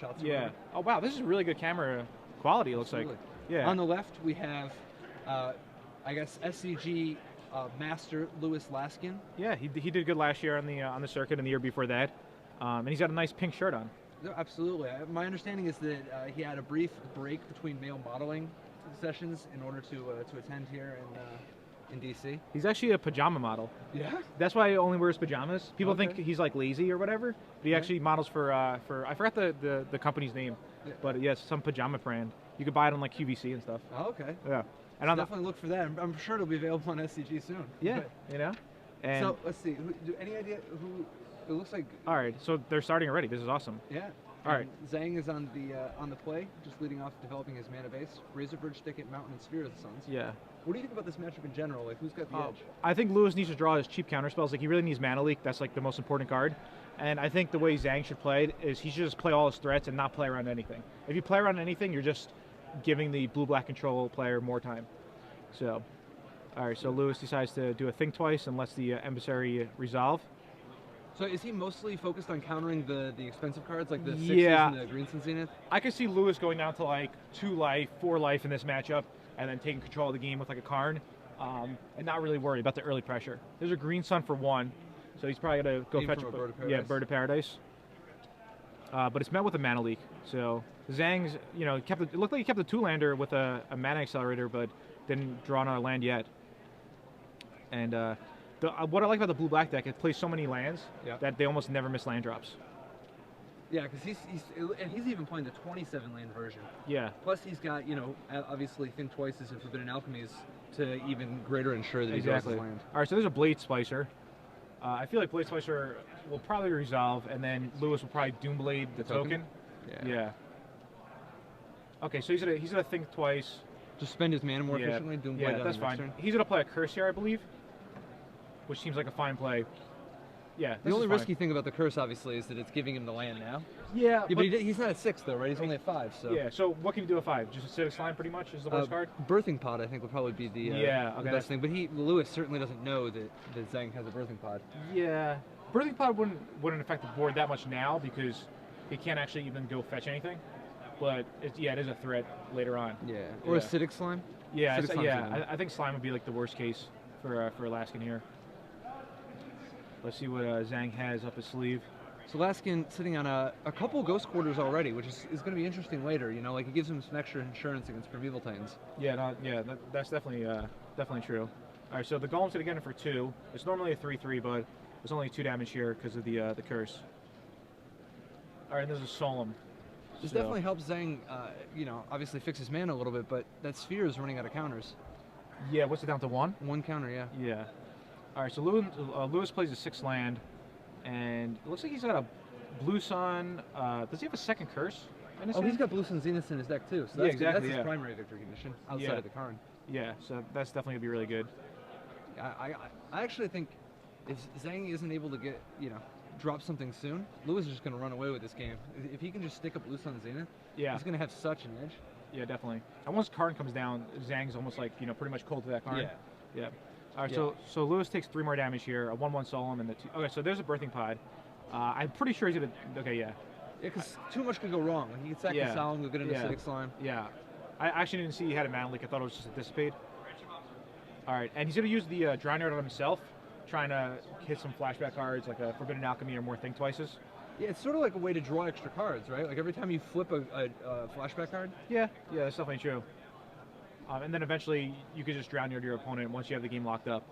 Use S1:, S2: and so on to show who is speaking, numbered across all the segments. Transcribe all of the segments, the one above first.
S1: shots.
S2: Yeah. Oh wow, this is really good camera quality. It looks like. Yeah.
S1: On the left we have, I guess SCG master Louis Laskin.
S2: Yeah, he did good last year on the circuit and the year before that, and he's got a nice pink shirt on.
S1: No, absolutely. My understanding is that he had a brief break between male modeling sessions in order to attend here in DC.
S2: He's actually a pajama model.
S1: Yeah.
S2: That's why he only wears pajamas. People think he's like lazy or whatever, but he actually models for I forgot the company's name, but yes, some pajama brand. You could buy it on like QVC and stuff.
S1: Oh, okay.
S2: Yeah. And
S1: I'll definitely look for that. I'm sure it'll be available on SCG soon.
S2: Yeah. You know. And
S1: so let's see. Any idea who? It looks like.
S2: All right. So they're starting already. This is awesome.
S1: Yeah.
S2: All right.
S1: Zhang is on the play, just leading off developing his mana base. Razorbridge, Thicket, Mountain, and Sphere of the Suns.
S2: Yeah.
S1: What do you think about this matchup in general? Like, who's got the edge?
S2: I think Lewis needs to draw his cheap counter spells. Like, he really needs Mana Leak. That's like the most important card. And I think the way Zhang should play it is he should just play all his threats and not play around anything. If you play around anything, you're just giving the blue-black control player more time. So, all right. So Lewis decides to do a Think Twice and lets the emissary resolve.
S1: So is he mostly focused on countering the expensive cards, like the Sixes and the Green Sun Zenith?
S2: I could see Lewis going down to like 2 life, 4 life in this matchup, and then taking control of the game with like a Karn, and not really worry about the early pressure. There's a Green Sun for 1, so he's probably gonna go fetch
S1: a Bird of Paradise.
S2: Yeah, Bird of Paradise. But it's met with a Mana Leak, so Zhang's, it looked like he kept the 2-lander with a Mana Accelerator, but didn't draw another land yet. And what I like about the blue-black deck, it plays so many lands that they almost never miss land drops.
S1: Yeah, because he's even playing the 27 land version.
S2: Yeah.
S1: Plus he's got, obviously Think Twice's and Forbidden Alchemies to even greater ensure that he draws his land.
S2: All right, so there's a Blade Splicer. I feel like Blade Splicer will probably resolve, and then Lewis will probably Doomblade the token. Yeah. Okay, so he's gonna Think Twice.
S1: Just spend his mana more efficiently. Doomblade
S2: that's fine.
S1: Turn.
S2: He's gonna play a Curse here, I believe, which seems like a fine play. Yeah.
S1: The only risky thing about the Curse, obviously, is that it's giving him the land now.
S2: Yeah,
S1: but he's not at 6 though, right? He's only at 5. So
S2: yeah. So what can you do at 5? Just Acidic Slime, pretty much, is the worst card.
S1: Birthing Pod, I think, would probably be the best thing. But Lewis certainly doesn't know that Zhang has a Birthing Pod.
S2: Yeah, Birthing Pod wouldn't affect the board that much now because he can't actually even go fetch anything. But it is a threat later on.
S1: Yeah. Or Acidic Slime.
S2: Yeah, I think Slime would be like the worst case for Laskin here. Let's see what Zhang has up his sleeve.
S1: So Laskin sitting on a couple Ghost Quarters already, which is going to be interesting later. Like it gives him some extra insurance against Primeval Titans.
S2: Yeah, that's definitely true. All right, so the Golem's gonna get in for 2. It's normally a 3/3, but it's only 2 damage here because of the curse. All right, and there's a Solemn.
S1: This definitely helps Zhang, obviously fix his mana a little bit, but that Sphere is running out of counters.
S2: Yeah, what's it down to 1?
S1: 1 counter, yeah.
S2: Yeah. All right, so Lewis plays a 6 land, and it looks like he's got a Blue Sun. Does he have a second curse?
S1: He's got Blue Sun Zenith in his deck too. So that's his primary victory condition outside of the Karn.
S2: Yeah, so that's definitely gonna be really good.
S1: I actually think if Zhang isn't able to get drop something soon, Lewis is just gonna run away with this game. If he can just stick up Blue Sun Zenith, he's gonna have such an edge.
S2: Yeah, definitely. And once Karn comes down, Zhang's almost like pretty much cold to that Karn. Yeah. All right, so Lewis takes 3 more damage here, a 1/1 Solemn, and the 2. Okay, so there's a Birthing Pod. I'm pretty sure he's gonna. Okay, yeah.
S1: Yeah, because too much could go wrong. Like he could sack the Solemn, go get an Acidic Slime.
S2: Yeah. I actually didn't see he had a Mana Leak. I thought it was just a Dissipate. All right, and he's gonna use the Drown Yard on himself, trying to hit some flashback cards like a Forbidden Alchemy or more Think Twices.
S1: Yeah, it's sort of like a way to draw extra cards, right? Like every time you flip a flashback card.
S2: Yeah, that's definitely true. And then eventually you could just Drown Yard your opponent once you have the game locked up.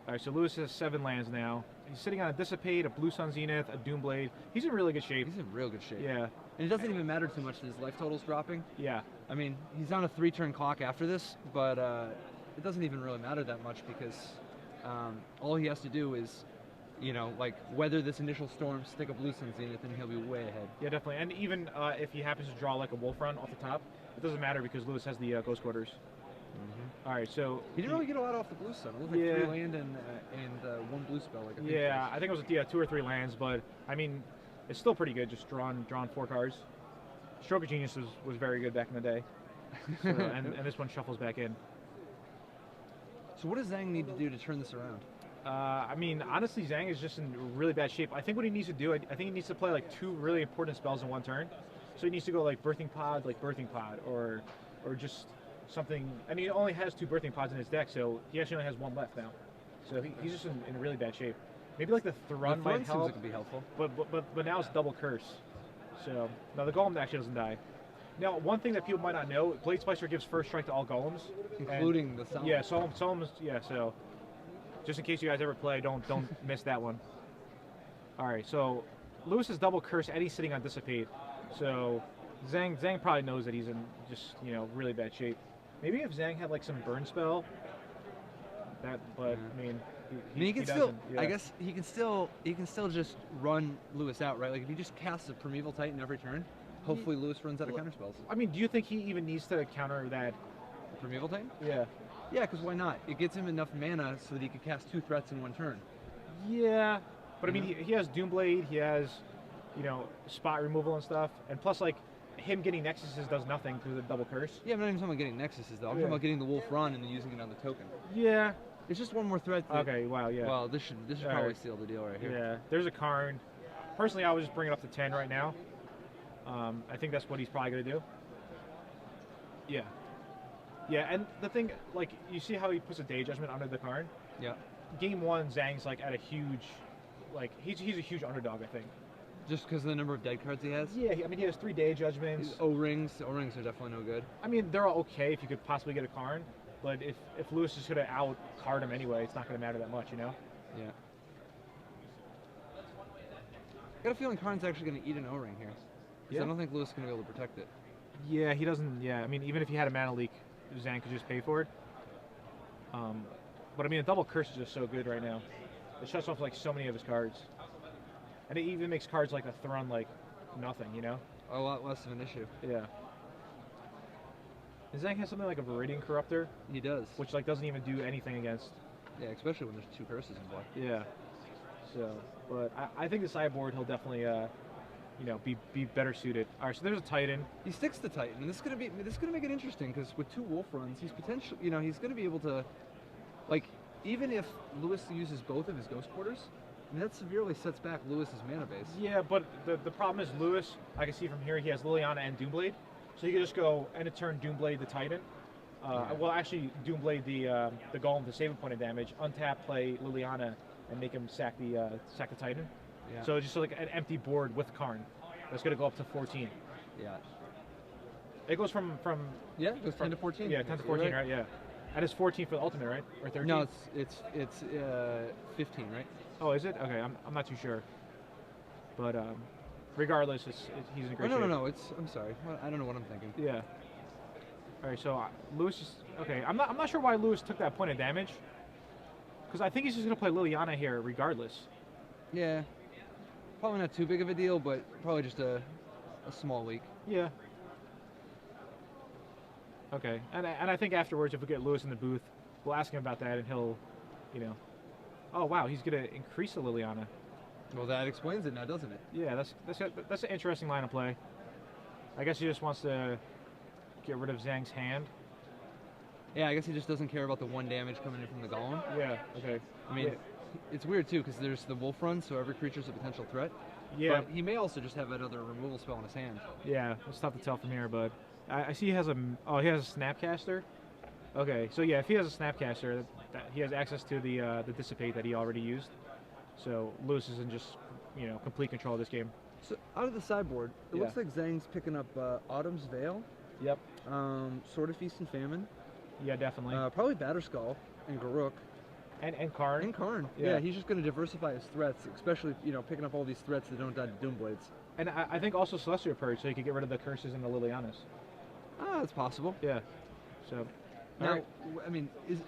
S2: All right, so Lewis has 7 lands now. He's sitting on a Dissipate, a Blue Sun Zenith, a Doomblade. He's in really good shape.
S1: He's in real good shape.
S2: Yeah.
S1: And it doesn't even matter too much that his life total's dropping.
S2: Yeah.
S1: I mean, he's on a 3-turn clock after this, but it doesn't even really matter that much because all he has to do is, like weather this initial storm, stick a Blue Sun Zenith, and he'll be way ahead.
S2: Yeah, definitely. And even if he happens to draw like a Wolf Run off the top, it doesn't matter because Lewis has the Ghost Quarters. All right, so
S1: he didn't really get a lot off the Blue Sun. It was like 3 land and 1 blue spell. Like
S2: I think it was 2 or 3 lands, but I mean, it's still pretty good. Just drawn 4 cards. Stroke of Genius was very good back in the day, so, and this one shuffles back in.
S1: So what does Zhang need to do to turn this around?
S2: I mean, honestly, Zhang is just in really bad shape. I think what he needs to do, I think he needs to play like 2 really important spells in one turn. So he needs to go like Birthing Pod, or just something. And he only has 2 Birthing Pods in his deck, so he actually only has 1 left now. So he's just in really bad shape. Maybe like the Thrun might
S1: seems
S2: help,
S1: like it could be helpful.
S2: but now it's double curse. So no, the Golem actually doesn't die. Now, one thing that people might not know, Blade Splicer gives first strike to all golems,
S1: Including the Solomon.
S2: Yeah, Solomon. Yeah, so just in case you guys ever play, don't miss that one. All right, so Lewis is double curse, Eddie's sitting on Dissipate, so Zhang probably knows that he's in just really bad shape. Maybe if Zhang had like some burn spell, but
S1: Yeah.
S2: I mean,
S1: he can still.
S2: doesn't, yeah.
S1: I guess he can still just run Lewis out, right? Like if he just casts a Primeval Titan every turn, hopefully Lewis runs out of counter spells.
S2: I mean, do you think he even needs to counter that?
S1: Primeval Titan?
S2: Yeah.
S1: Yeah, because why not? It gets him enough mana so that he could cast 2 threats in one turn.
S2: Yeah, but I mean, he has Doomblade, he has, spot removal and stuff, and plus, like, him getting Nexuses does nothing through the double curse.
S1: Yeah, I'm not even talking about getting Nexuses though. I'm talking about getting the Wolf Run and then using it on the token.
S2: Yeah.
S1: It's just one more threat.
S2: Okay. Wow. Yeah.
S1: Well, this should probably
S2: right.
S1: seal the deal right here.
S2: Yeah. There's a Karn. Personally, I would just bring it up to 10 right now. I think that's what he's probably gonna do. Yeah. Yeah, and the thing, like, you see how he puts a Day Judgment under the Karn?
S1: Yeah.
S2: Game 1, Zhang's like at a huge, like, he's a huge underdog, I think.
S1: Just because of the number of dead cards he has?
S2: Yeah, I mean, he has 3 Day Judgments.
S1: His O-Rings are definitely no good.
S2: I mean, they're all okay if you could possibly get a Karn, but if Lewis is gonna out-card him anyway, it's not gonna matter that much,
S1: Yeah. I got a feeling Karn's actually going to eat an O-Ring here. Because I don't think Lewis is going to be able to protect it.
S2: Yeah, he doesn't. Yeah, I mean, even if he had a mana leak, Zhang could just pay for it. But I mean, a double curse is just so good right now. It shuts off like so many of his cards, and it even makes cards like a Thrun like nothing.
S1: A lot less of an issue.
S2: Yeah. And Zhang has something like a Viridian Corruptor,
S1: He does.
S2: which like doesn't even do anything against.
S1: Yeah, especially when there's 2 curses in play.
S2: Yeah. So, but I think the sideboard he'll definitely be better suited. All right, so there's a Titan.
S1: He sticks the Titan, and this is gonna make it interesting because with 2 Wolf Runs, he's potentially, he's gonna be able to, like, even if Lewis uses both of his Ghost Quarters, I mean, that severely sets back Lewis's mana base.
S2: Yeah, but the problem is Lewis, I can see from here, he has Liliana and Doomblade, so you can just go end of turn Doomblade the Titan. Well, actually Doomblade the Golem to save a point of damage, untap, play Liliana, and make him sack the Titan.
S1: Yeah.
S2: So just like an empty board with Karn. That's going to go up to 14.
S1: Yeah.
S2: It goes from
S1: It goes 10 to 14.
S2: Yeah, 10 to 14, right? Yeah. And it's 14 for the ultimate, right? Or 13?
S1: No, it's 15, right?
S2: Oh, is it? Okay, I'm not too sure. But regardless, he's in great shape.
S1: No. I'm sorry. I don't know what I'm thinking.
S2: Yeah. All right, so Lewis is okay. I'm not sure why Lewis took that point of damage. Because I think he's just going to play Liliana here regardless.
S1: Yeah. Probably not too big of a deal, but probably just a small leak.
S2: Yeah. Okay, and I think afterwards, if we get Lewis in the booth, we'll ask him about that, and he'll, oh wow, he's gonna increase the Liliana.
S1: Well, that explains it now, doesn't it?
S2: Yeah, that's an interesting line of play. I guess he just wants to get rid of Zhang's hand.
S1: Yeah, I guess he just doesn't care about the 1 damage coming in from the Golem.
S2: Yeah. Okay.
S1: I mean, it's weird too because there's the Wolf Run, so every creature's a potential threat.
S2: Yeah.
S1: But he may also just have another removal spell in his hand.
S2: Yeah, it's tough to tell from here, but I see he has a Snapcaster. Okay, so yeah, if he has a Snapcaster, he has access to the Dissipate that he already used. So Lewis is in just complete control of this game.
S1: So out of the sideboard, it looks like Zhang's picking up Autumn's Veil.
S2: Yep.
S1: Sword of Feast and Famine.
S2: Yeah, definitely.
S1: Probably Batterskull and Garruk.
S2: And Karn.
S1: And Karn. Yeah, he's just going to diversify his threats, especially picking up all these threats that don't die to Doomblades.
S2: And I think also Celestial Purge, so he could get rid of the curses and the Lilianas.
S1: Ah, that's possible.
S2: Yeah. So.
S1: Now,
S2: right.
S1: I mean, is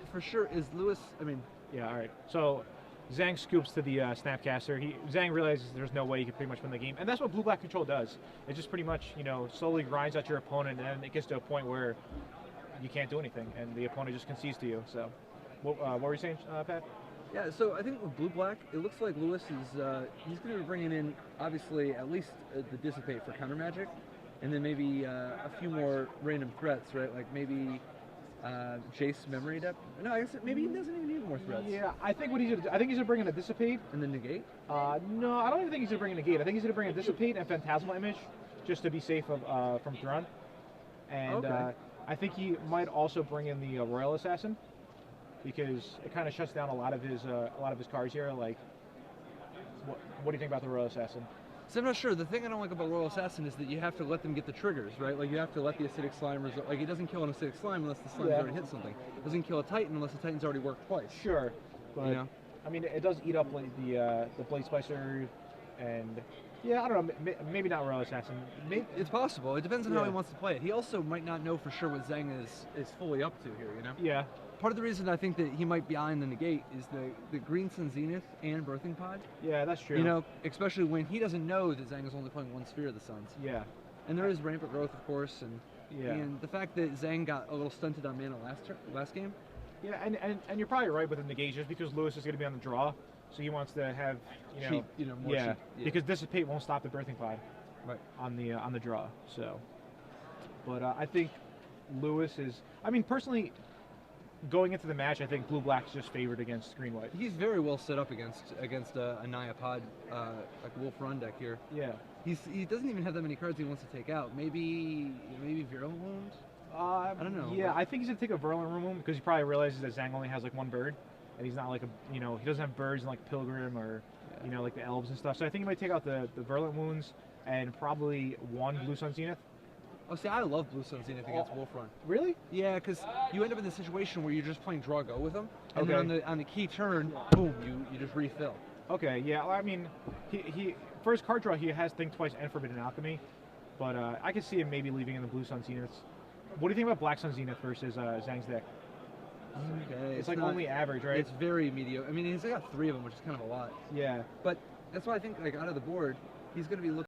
S1: Lewis? I mean.
S2: Yeah. All right. So. Zhang scoops to the Snapcaster. Zhang realizes there's no way he can pretty much win the game, and that's what Blue-Black Control does. It just pretty much, slowly grinds out your opponent, and then it gets to a point where you can't do anything, and the opponent just concedes to you. So, what were you saying, Pat?
S1: Yeah, so I think with Blue-Black, it looks like Lewis is he's going to be bringing in, obviously, at least the Dissipate for counter magic, and then maybe a few more random threats, right? Like maybe Jace memory depth. No, I guess maybe he doesn't even need more threats.
S2: Yeah, I think what I think he's gonna bring in a dissipate.
S1: And then negate.
S2: No, I don't even think he's gonna bring in a negate. I think he's gonna bring a dissipate and phantasmal image, just to be safe from Thrun. And
S1: Okay.
S2: I think he might also bring in the Royal Assassin, because it kind of shuts down a lot of his cards here. Like, what do you think about the Royal Assassin?
S1: So I'm not sure. The thing I don't like about Royal Assassin is that you have to let them get the triggers, right? Like you have to let the acidic slime result. Like it doesn't kill an acidic slime unless the slime's already hit something. It doesn't kill a Titan unless the Titan's already worked twice.
S2: Sure, but
S1: You know?
S2: I mean, it does eat up like the Blade Splicer, and yeah, I don't know. Maybe not Royal Assassin. Maybe,
S1: It's possible. It depends on how
S2: Yeah.
S1: he wants to play it. He also might not know for sure what Zhang is fully up to here. You know.
S2: yeah,
S1: Part of the reason I think that he might be eyeing the negate is the Green Sun Zenith and Birthing Pod.
S2: yeah, that's true.
S1: You know, especially when he doesn't know that Zhang is only playing one sphere of the Suns.
S2: Yeah,
S1: And there is rampant growth, of course, and
S2: yeah.
S1: and the fact that Zhang got a little stunted on mana last game.
S2: Yeah, and you're probably right with the negate, just because Lewis is going to be on the draw, so he wants to have
S1: Cheap, more
S2: yeah,
S1: cheap.
S2: because dissipate won't stop the birthing pod
S1: Right.
S2: on the draw. So, but I think Lewis is. I mean, personally, going into the match, I think blue black's just favored against green white.
S1: He's very well set up against a Naya Pod, like Wolf Run deck here.
S2: Yeah.
S1: He doesn't even have that many cards he wants to take out. Maybe Virulent Wound. I don't know.
S2: Yeah, I think he's gonna take a Virulent Room because he probably realizes that Zhang only has like one bird, and he's not like he doesn't have birds in like Pilgrim or like the elves and stuff. So I think he might take out the Virulent Wounds and probably one Blue Sun Zenith.
S1: Oh, see, I love Blue Sun Zenith against Wolf Run.
S2: Really?
S1: Yeah, because you end up in the situation where you're just playing draw go with him, and
S2: Okay.
S1: then on the key turn, boom, you just refill.
S2: Okay, yeah. I mean, he for his card draw, he has Think Twice and Forbidden Alchemy, but I could see him maybe leaving in the Blue Sun Zeniths. What do you think about Black Sun Zenith versus Zhang's deck?
S1: Okay,
S2: It's like
S1: not-
S2: only average, right?
S1: It's very mediocre. I mean, he's got 3 of them, which is kind of a lot.
S2: Yeah.
S1: But that's why I think, like, out of the board, he's going to be looking.